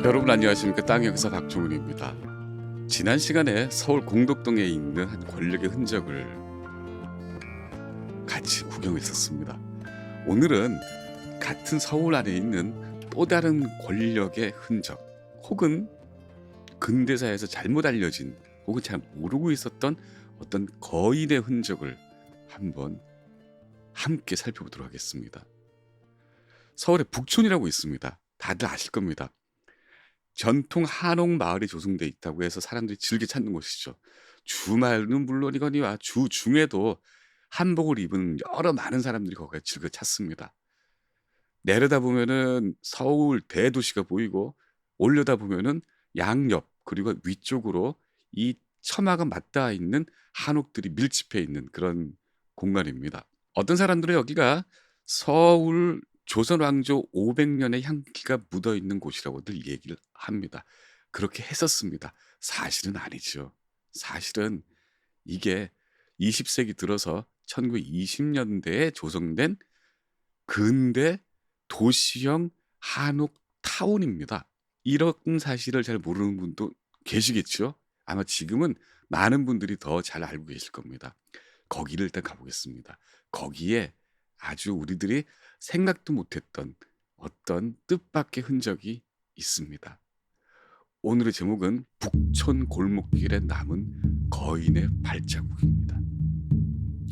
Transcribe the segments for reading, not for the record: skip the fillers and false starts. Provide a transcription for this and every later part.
여러분 안녕하십니까? 땅의 역사 박종훈입니다. 지난 시간에 서울 공덕동에 있는 한 권력의 흔적을 같이 구경했었습니다. 오늘은 같은 서울 안에 있는 또 다른 권력의 흔적 혹은 근대사에서 잘못 알려진 혹은 잘 모르고 있었던 어떤 거인의 흔적을 한번 함께 살펴보도록 하겠습니다. 서울에 북촌이라고 있습니다. 다들 아실 겁니다. 전통 한옥 마을이 조성되어 있다고 해서 사람들이 즐겨 찾는 곳이죠. 주말은 물론이거니와 주중에도 한복을 입은 여러 많은 사람들이 거기에 즐겨 찾습니다. 내려다 보면은 서울 대도시가 보이고 올려다 보면은 양옆 그리고 위쪽으로 이 처마가 맞닿아 있는 한옥들이 밀집해 있는 그런 공간입니다. 어떤 사람들은 여기가 서울 조선 왕조 500년의 향기가 묻어 있는 곳이라고들 얘기를 합니다. 그렇게 했었습니다. 사실은 아니죠. 사실은 이게 20세기 들어서 1920년대에 조성된 근대 도시형 한옥 타운입니다. 이런 사실을 잘 모르는 분도 계시겠죠. 아마 지금은 많은 분들이 더 잘 알고 계실 겁니다. 거기를 일단 가보겠습니다. 거기에 아주 우리들이 생각도 못했던 어떤 뜻밖의 흔적이 있습니다. 오늘의 제목은 북촌 골목길에 남은 거인의 발자국입니다.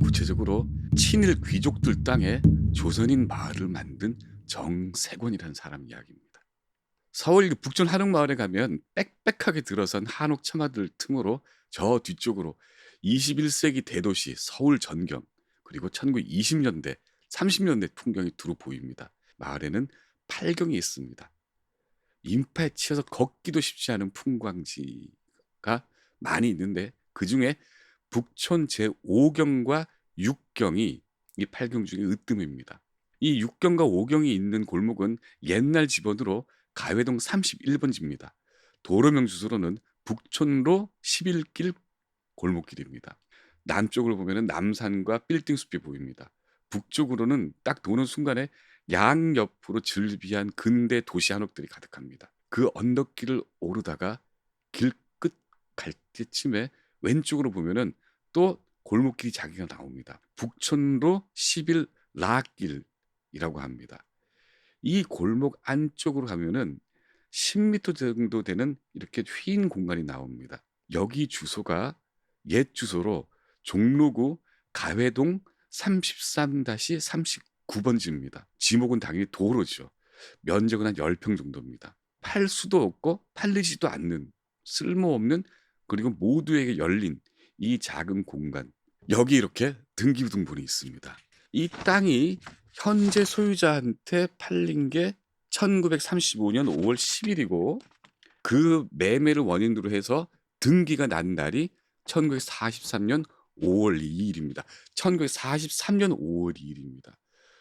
구체적으로 친일 귀족들 땅에 조선인 마을을 만든 정세권이라는 사람 이야기입니다. 서울 북촌 한옥마을에 가면 빽빽하게 들어선 한옥 처마들 틈으로 저 뒤쪽으로 21세기 대도시 서울 전경 그리고 1920년대 30년대 풍경이 두루 보입니다. 마을에는 팔경이 있습니다. 인파에 치여서 걷기도 쉽지 않은 풍광지가 많이 있는데 그중에 북촌 제5경과 6경이 이 팔경 중에 으뜸입니다. 이 6경과 5경이 있는 골목은 옛날 집원으로 가회동 31번지입니다. 도로명 주소로는 북촌로 11길 골목길입니다. 남쪽으로 보면 남산과 빌딩 숲이 보입니다. 북쪽으로는 딱 도는 순간에 양옆으로 즐비한 근대 도시 한옥들이 가득합니다. 그 언덕길을 오르다가 길 끝 갈 때쯤에 왼쪽으로 보면은 또 골목길이 자기가 나옵니다. 북촌로 11라길이라고 합니다. 이 골목 안쪽으로 가면은 10m 정도 되는 이렇게 휜 공간이 나옵니다. 여기 주소가 옛 주소로 종로구 가회동 33-39번지입니다. 지목은 당연히 도로죠. 면적은 한 10평 정도입니다. 팔 수도 없고 팔리지도 않는 쓸모없는 그리고 모두에게 열린 이 작은 공간. 여기 이렇게 등기부등본이 있습니다. 이 땅이 현재 소유자한테 팔린 게 1935년 5월 10일이고 그 매매를 원인으로 해서 등기가 난 날이 1943년 5월 2일입니다. 1943년 5월 2일입니다.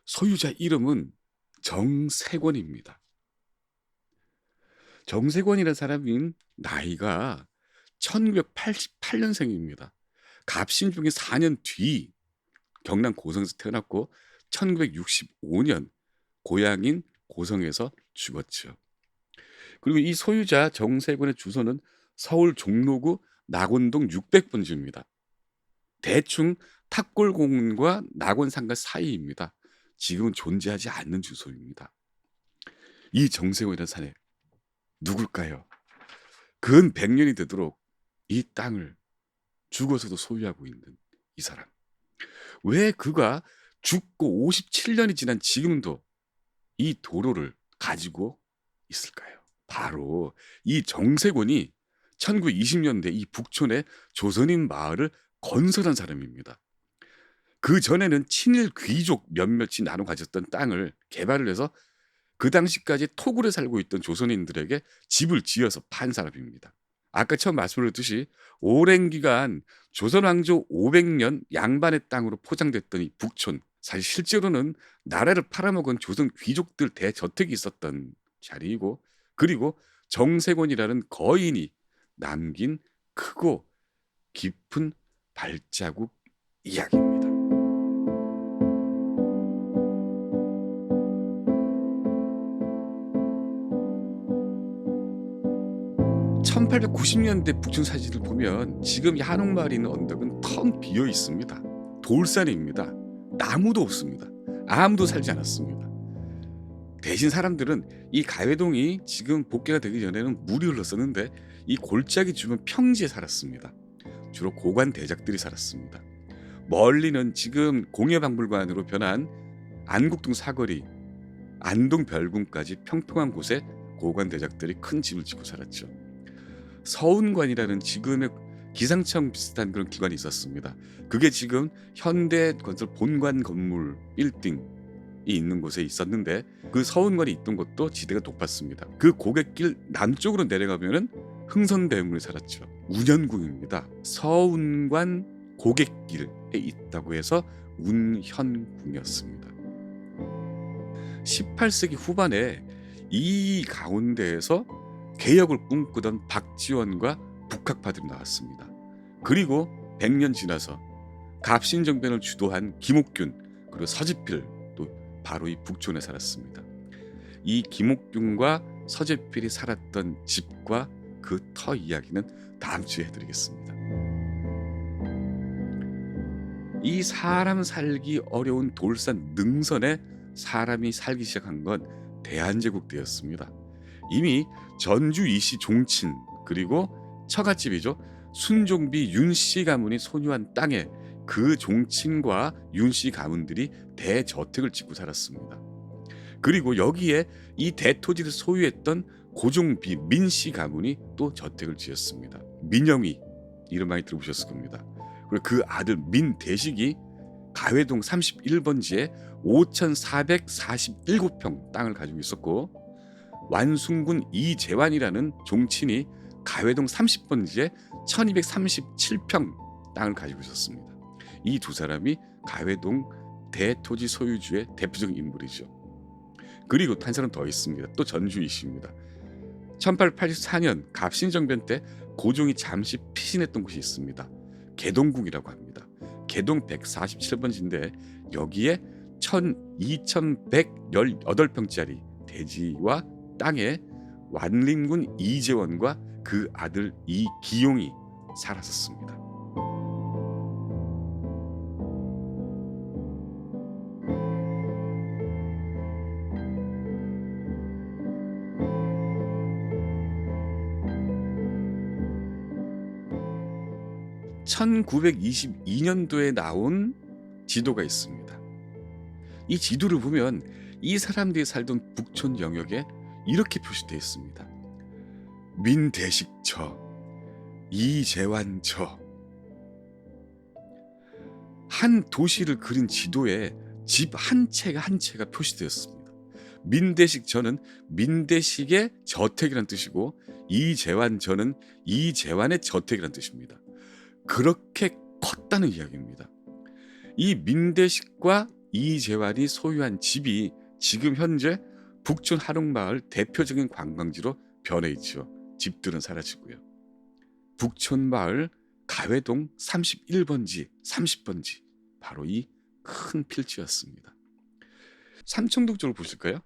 소유자 이름은 정세권입니다. 정세권이라는 사람인 나이가 1988년생입니다. 갑신중에 4년 뒤 경남 고성에서 태어났고 1965년 고향인 고성에서 죽었죠. 그리고 이 소유자 정세권의 주소는 서울 종로구 낙원동 600번지입니다. 대충 탑골공원과 낙원상가 사이입니다. 지금은 존재하지 않는 주소입니다. 이 정세권이라는 사내 누굴까요? 근 100년이 되도록 이 땅을 죽어서도 소유하고 있는 이 사람. 왜 그가 죽고 57년이 지난 지금도 이 도로를 가지고 있을까요? 바로 이 정세권이 1920년대 이 북촌의 조선인 마을을 건설한 사람입니다. 그 전에는 친일 귀족 몇몇이 나눠 가졌던 땅을 개발을 해서 그 당시까지 토굴에 살고 있던 조선인들에게 집을 지어서 판 사람입니다. 아까 처음 말씀드렸듯이 오랜 기간 조선 왕조 500년 양반의 땅으로 포장됐던 이 북촌, 사실 실제로는 나라를 팔아먹은 조선 귀족들 대저택이 있었던 자리이고, 그리고 정세권이라는 거인이 남긴 크고 깊은 발자국 이야기입니다. 1890년대 북촌 사진을 보면 지금 이 한옥마을에 있는 언덕은 텅 비어 있습니다. 돌산입니다. 나무도 없습니다. 아무도 살지 않았습니다. 대신 사람들은 이 가회동이 지금 복개가 되기 전에는 물이 흘렀었는데 이 골짜기 주변 평지에 살았습니다. 주로 고관 대작들이 살았습니다. 멀리는 지금 공예박물관으로 변한 안국동 사거리, 안동 별궁까지 평평한 곳에 고관 대작들이 큰 집을 짓고 살았죠. 서운관이라는 지금의 기상청 비슷한 그런 기관이 있었습니다. 그게 지금 현대건설 본관 건물 빌딩이 있는 곳에 있었는데 그 서운관이 있던 곳도 지대가 높았습니다. 그 고갯길 남쪽으로 내려가면은 흥선대원군이 살았죠. 운현궁입니다. 서운관 고갯길에 있다고 해서 운현궁이었습니다. 18세기 후반에 이 가운데에서 개혁을 꿈꾸던 박지원과 북학파들이 나왔습니다. 그리고 100년 지나서 갑신정변을 주도한 김옥균 그리고 서지필 또 바로 이 북촌에 살았습니다. 이 김옥균과 서지필이 살았던 집과 그 터 이야기는 다음 주에 해드리겠습니다. 이 사람 살기 어려운 돌산 능선에 사람이 살기 시작한 건 대한제국 때였습니다. 이미 전주 이씨 종친 그리고 처갓집이죠. 순종비 윤씨 가문이 소유한 땅에 그 종친과 윤씨 가문들이 대저택을 짓고 살았습니다. 그리고 여기에 이 대토지를 소유했던 고종비 민씨 가문이 또 저택을 지었습니다. 민영이 이름 많이 들어보셨을 겁니다. 그리고 그 아들 민대식이 가회동 31번지에 5,447평 땅을 가지고 있었고 완숭군 이재환이라는 종친이 가회동 30번지에 1237평 땅을 가지고 있었습니다. 이 두 사람이 가회동 대토지 소유주의 대표적인 인물이죠. 그리고 한 사람 더 있습니다. 또 전주 이씨입니다. 1884년 갑신정변 때 고종이 잠시 피신했던 곳이 있습니다. 개동궁이라고 합니다. 개동 147번지인데 여기에 2118평짜리 대지와 땅에 완림군 이재원과 그 아들 이기용이 살았었습니다. (1922년도에) 나온 지도가 있습니다. 이 지도를 보면 이 사람들이 살던 북촌 영역에 이렇게 표시되어 있습니다. 민대식처, 이재환처. 한 도시를 그린 지도에 집 한 채가 한 채가 표시되었습니다. 민대식처는 민대식의 저택이란 뜻이고 이재환처는 이재환의 저택이란 뜻입니다. 그렇게 컸다는 이야기입니다. 이 민대식과 이재환이 소유한 집이 지금 현재 북촌 한옥마을 대표적인 관광지로 변해 있죠. 집들은 사라지고요. 북촌마을 가회동 31번지, 30번지 바로 이 큰 필지였습니다. 삼청동 쪽을 보실까요?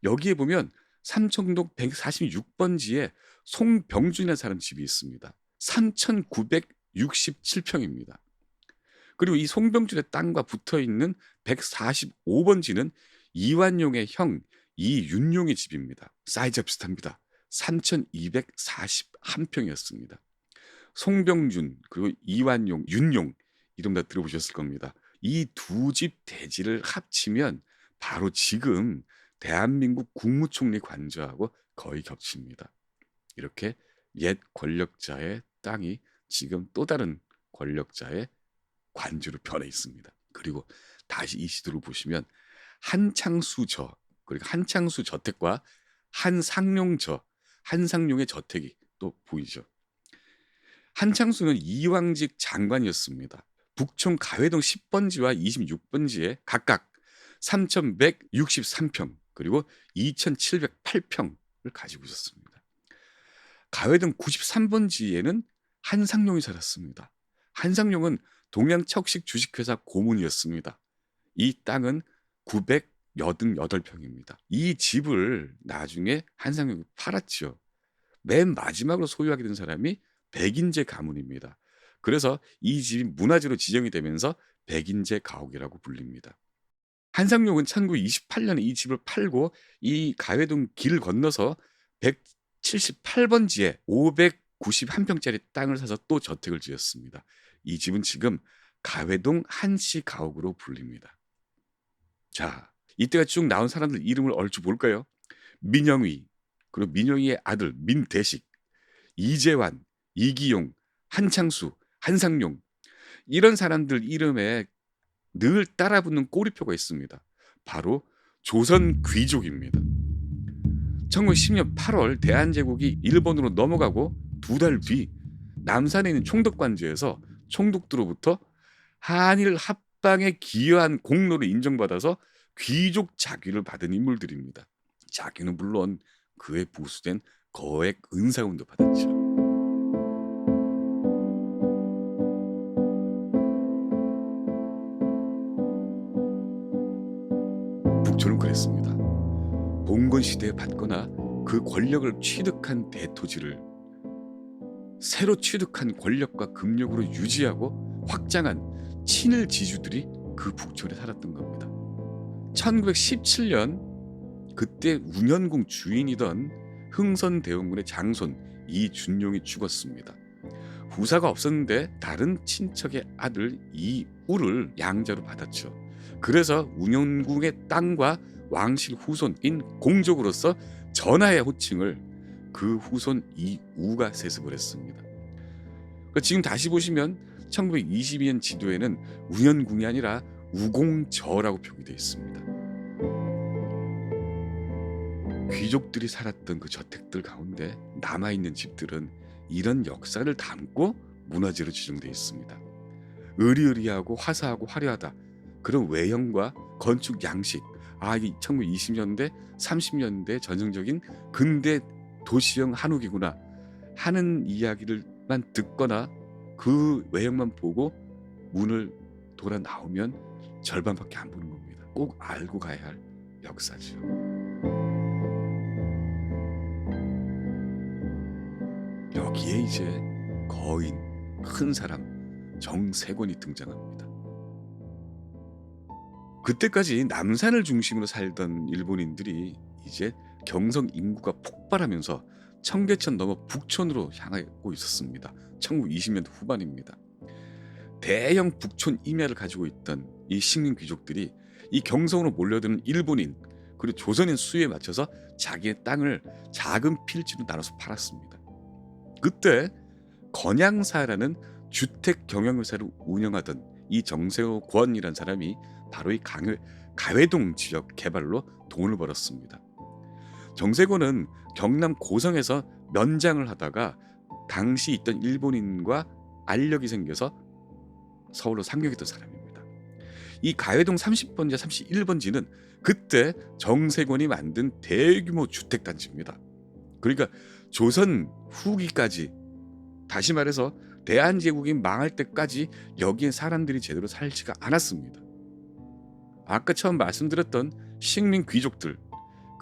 여기에 보면 삼청동 146번지에 송병준이라는 사람 집이 있습니다. 3,967평입니다. 그리고 이 송병준의 땅과 붙어있는 145번지는 이완용의 형 이윤용의 집입니다. 사이즈가 비슷합니다. 3,241평이었습니다. 송병준 그리고 이완용, 윤용 이름 다 들어보셨을 겁니다. 이 두 집 대지를 합치면 바로 지금 대한민국 국무총리 관저하고 거의 겹칩니다. 이렇게 옛 권력자의 땅이 지금 또 다른 권력자의 관주로 변해 있습니다. 그리고 다시 이 시도를 보시면 한창수저 그리고 한창수 저택과 한상용저 한상용의 저택이 또 보이죠. 한창수는 이왕직 장관이었습니다. 북촌 가회동 10번지와 26번지에 각각 3,163평 그리고 2,708평을 가지고 있었습니다. 가회동 93번지에는 한상용이 살았습니다. 한상용은 동양척식 주식회사 고문이었습니다. 이 땅은 988평입니다. 이 집을 나중에 한상용이 팔았죠. 맨 마지막으로 소유하게 된 사람이 백인재 가문입니다. 그래서 이 집이 문화재로 지정이 되면서 백인재 가옥이라고 불립니다. 한상용은 1928년에 이 집을 팔고 이 가회동 길 건너서 178번지에 591평짜리 땅을 사서 또 저택을 지었습니다. 이 집은 지금 가회동 한씨 가옥으로 불립니다. 자, 이때가 쭉 나온 사람들 이름을 얼추 볼까요? 민영휘, 그리고 민영휘의 아들 민대식, 이재환, 이기용, 한창수, 한상용, 이런 사람들 이름에 늘 따라붙는 꼬리표가 있습니다. 바로 조선 귀족입니다. 1910년 8월 대한제국이 일본으로 넘어가고 두 달 뒤 남산에 있는 총독관제에서 총독들로부터 한일 합방에 기여한 공로를 인정받아서 귀족 자귀를 받은 인물들입니다. 자귀는 물론 그에 부수된 거액 은사금도 받았죠. 북촌은 그랬습니다. 봉건 시대에 받거나 그 권력을 취득한 대토지를 새로 취득한 권력과 금력으로 유지하고 확장한 친일 지주들이 그 북촌에 살았던 겁니다. 1917년 그때 운현궁 주인이던 흥선대원군의 장손 이준용이 죽었습니다. 후사가 없었는데 다른 친척의 아들 이우를 양자로 받았죠. 그래서 운현궁의 땅과 왕실 후손인 공족으로서 전하의 호칭을 그 후손 이우가 세습을 했습니다. 지금 다시 보시면 1922년 지도에는 운현궁이 아니라 우공저라고 표기되어 있습니다. 귀족들이 살았던 그 저택들 가운데 남아있는 집들은 이런 역사를 담고 문화재로 지정되어 있습니다. 으리으리하고 화사하고 화려하다, 그런 외형과 건축 양식, 이 1920년대 30년대 전형적인 근대 도시형 한옥이구나 하는 이야기를만 듣거나 그 외형만 보고 문을 돌아 나오면 절반밖에 안 보는 겁니다. 꼭 알고 가야 할 역사죠. 여기에 이제 거인, 큰 사람 정세곤이 등장합니다. 그때까지 남산을 중심으로 살던 일본인들이 이제 경성 인구가 폭발하면서 청계천 넘어 북촌으로 향하고 있었습니다. 1920년대 후반입니다. 대형 북촌 임야를 가지고 있던 이 식민 귀족들이 이 경성으로 몰려드는 일본인 그리고 조선인 수요에 맞춰서 자기의 땅을 작은 필지로 나눠서 팔았습니다. 그때 건양사라는 주택 경영회사를 운영하던 이 정세권이라는 사람이 바로 이 가회동 지역 개발로 돈을 벌었습니다. 정세곤은 경남 고성에서 면장을 하다가 당시 있던 일본인과 알력이 생겨서 서울로 상륙했던 사람입니다. 이 가회동 30번지, 31번지는 그때 정세곤이 만든 대규모 주택단지입니다. 그러니까 조선 후기까지, 다시 말해서 대한제국이 망할 때까지 여기에 사람들이 제대로 살지가 않았습니다. 아까 처음 말씀드렸던 식민 귀족들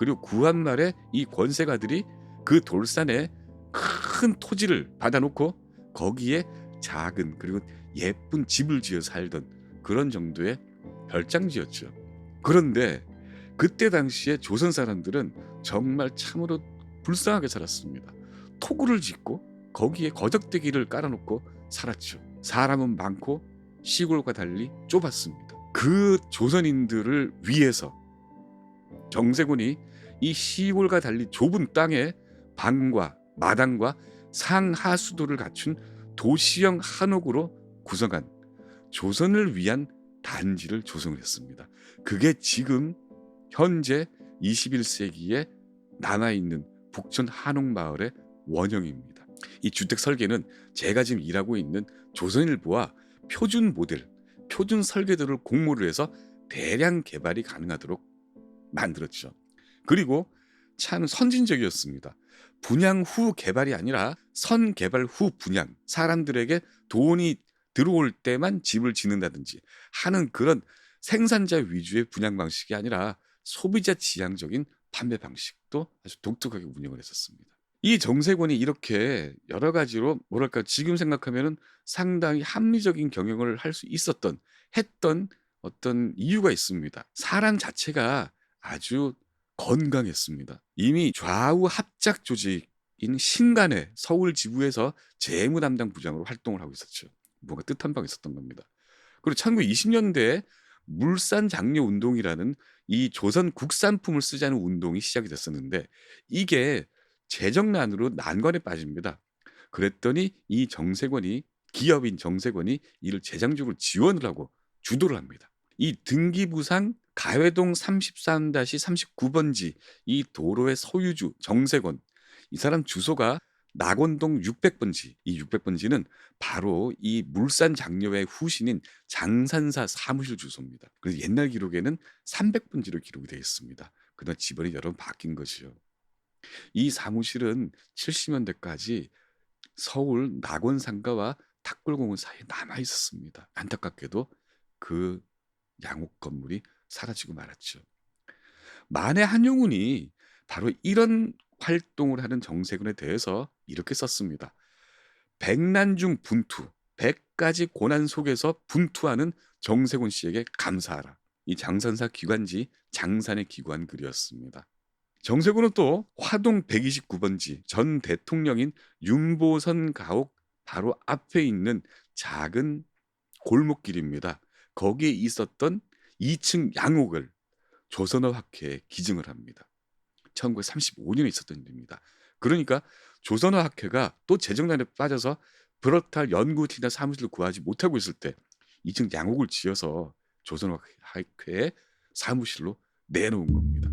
그리고 구한말의 이 권세가들이 그 돌산에 큰 토지를 받아놓고 거기에 작은 그리고 예쁜 집을 지어 살던 그런 정도의 별장지였죠. 그런데 그때 당시에 조선 사람들은 정말 참으로 불쌍하게 살았습니다. 토구를 짓고 거기에 거적대기를 깔아놓고 살았죠. 사람은 많고 시골과 달리 좁았습니다. 그 조선인들을 위해서 정세곤이 이 시골과 달리 좁은 땅에 방과 마당과 상하수도를 갖춘 도시형 한옥으로 구성한 조선을 위한 단지를 조성을 했습니다. 그게 지금 현재 21세기에 남아있는 북촌 한옥마을의 원형입니다. 이 주택 설계는 제가 지금 일하고 있는 조선일보와 표준 모델, 표준 설계도를 공모를 해서 대량 개발이 가능하도록 만들었죠. 그리고 참 선진적이었습니다. 분양 후 개발이 아니라 선개발 후 분양. 사람들에게 돈이 들어올 때만 집을 짓는다든지 하는 그런 생산자 위주의 분양 방식이 아니라 소비자 지향적인 판매 방식도 아주 독특하게 운영을 했었습니다. 이 정세권이 이렇게 여러 가지로 뭐랄까 지금 생각하면은 상당히 합리적인 경영을 할 수 있었던 했던 어떤 이유가 있습니다. 사람 자체가 아주 건강했습니다. 이미 좌우 합작 조직인 신간의 서울 지부에서 재무 담당 부장으로 활동을 하고 있었죠. 뭔가 뜻한 바가 있었던 겁니다. 그리고 1920년대에 물산 장려 운동이라는 이 조선 국산품을 쓰자는 운동이 시작이 됐었는데 이게 재정난으로 난관에 빠집니다. 그랬더니 이 정세권이 기업인 정세권이 이를 재정적으로 지원을 하고 주도를 합니다. 이 등기부상 가회동 33-39번지 이 도로의 소유주 정세권 이 사람 주소가 낙원동 600번지 이 600번지는 바로 이 물산 장려의 후신인 장산사 사무실 주소입니다. 그래서 옛날 기록에는 300번지로 기록이 되어 있습니다. 그러나 지번이 여러 번 바뀐 것이요. 이 사무실은 70년대까지 서울 낙원상가와 탁골공원 사이에 남아 있었습니다. 안타깝게도 그 양옥 건물이 사라지고 말았죠. 만해 한용운이 바로 이런 활동을 하는 정세군에 대해서 이렇게 썼습니다. 백난 중 분투, 100가지 고난 속에서 분투하는 정세군 씨에게 감사하라. 이 장산사 기관지 장산에 기고한 글이었습니다. 정세군은 또 화동 129번지 전 대통령인 윤보선 가옥 바로 앞에 있는 작은 골목길입니다. 거기에 있었던 2층 양옥을 조선어 학회에 기증을 합니다. 1935년에 있었던 일입니다. 그러니까 조선어 학회가 또 재정난에 빠져서 브러탈 연구팀이나 사무실을 구하지 못하고 있을 때 2층 양옥을 지어서 조선어 학회의 사무실로 내놓은 겁니다.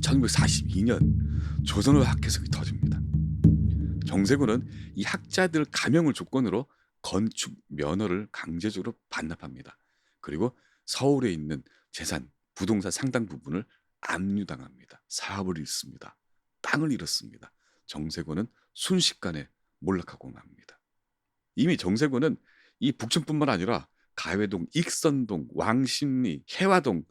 1942년 조선어 학회석이 터집니다. 정세군은 이 학자들 감형을 조건으로 건축 면허를 강제적으로 반납합니다. 그리고 서울에 있는 재산, 부동산 상당 부분을 압류당합니다. 사업을 잃습니다. 땅을 잃었습니다. 정세군은 순식간에 몰락하고 맙니다. 이미 정세군은 이 북촌뿐만 아니라 가회동, 익선동, 왕십리, 해화동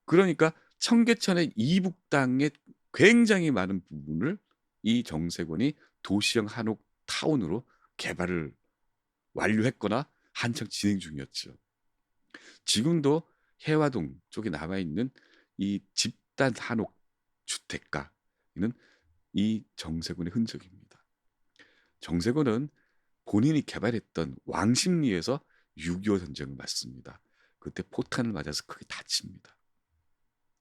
그러니까 청계천의 이북 땅의 굉장히 많은 부분을 이 정세군이 도시형 한옥 타운으로 개발을 완료했거나 한창 진행 중이었죠. 지금도 해화동 쪽에 남아있는 이 집단 한옥 주택가는 이 정세군의 흔적입니다. 정세군은 본인이 개발했던 왕십리에서 6.25 전쟁을 맞습니다. 그때 포탄을 맞아서 크게 다칩니다.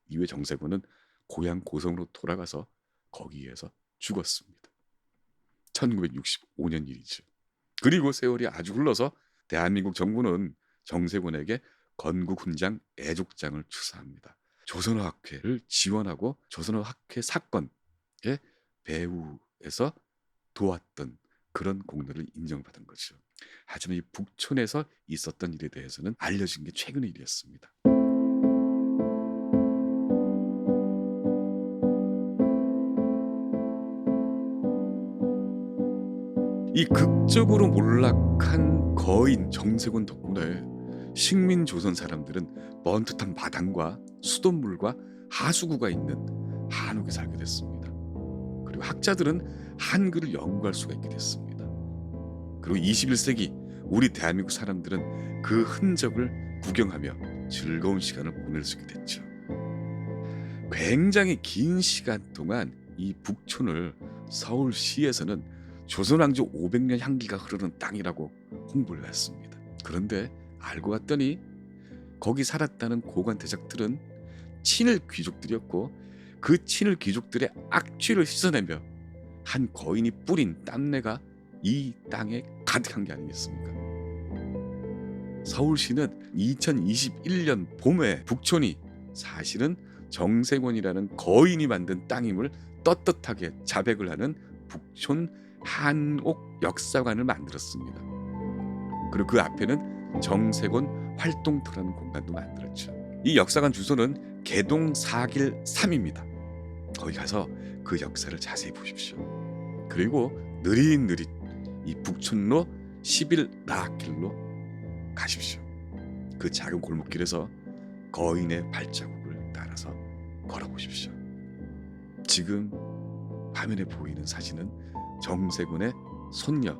이후에 정세군은 고향 고성으로 돌아가서 거기에서 죽었습니다. 1965년 일이죠. 그리고 세월이 아주 흘러서 대한민국 정부는 정세군에게 건국훈장 애족장을 추사합니다. 조선어학회를 지원하고 조선어학회 사건의 배후에서 도왔던 그런 공로를 인정받은 거죠. 하지만 이 북촌에서 있었던 일에 대해서는 알려진 게 최근의 일이었습니다. 이 극적으로 몰락한 거인 정세군 덕분에 식민 조선 사람들은 번듯한 마당과 수돗물과 하수구가 있는 한옥에 살게 됐습니다. 그리고 학자들은 한글을 연구할 수가 있게 됐습니다. 그리고 21세기 우리 대한민국 사람들은 그 흔적을 구경하며 즐거운 시간을 보낼 수 있게 됐죠. 굉장히 긴 시간 동안 이 북촌을 서울시에서는 조선왕조 500년 향기가 흐르는 땅이라고 홍보를 했습니다. 그런데 알고 봤더니 거기 살았다는 고관 대작들은 친일 귀족들이었고 그 친일 귀족들의 악취를 씻어내며 한 거인이 뿌린 땀내가 이 땅에 가득한 게 아니겠습니까? 서울시는 2021년 봄에 북촌이 사실은 정세권이라는 거인이 만든 땅임을 떳떳하게 자백을 하는 북촌 한옥 역사관을 만들었습니다. 그리고 그 앞에는 정세권 활동터라는 공간도 만들었죠. 이 역사관 주소는 개동 4길 3입니다. 거기 가서 그 역사를 자세히 보십시오. 그리고 느릿느릿 이 북촌로 11라길로 가십시오. 그 작은 골목길에서 거인의 발자국을 따라서 걸어보십시오. 지금 화면에 보이는 사진은 정세군의 손녀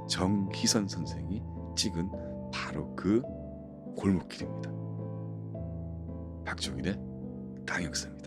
정희선 선생이 찍은 바로 그 골목길입니다. 박종일의 땅역사입니다.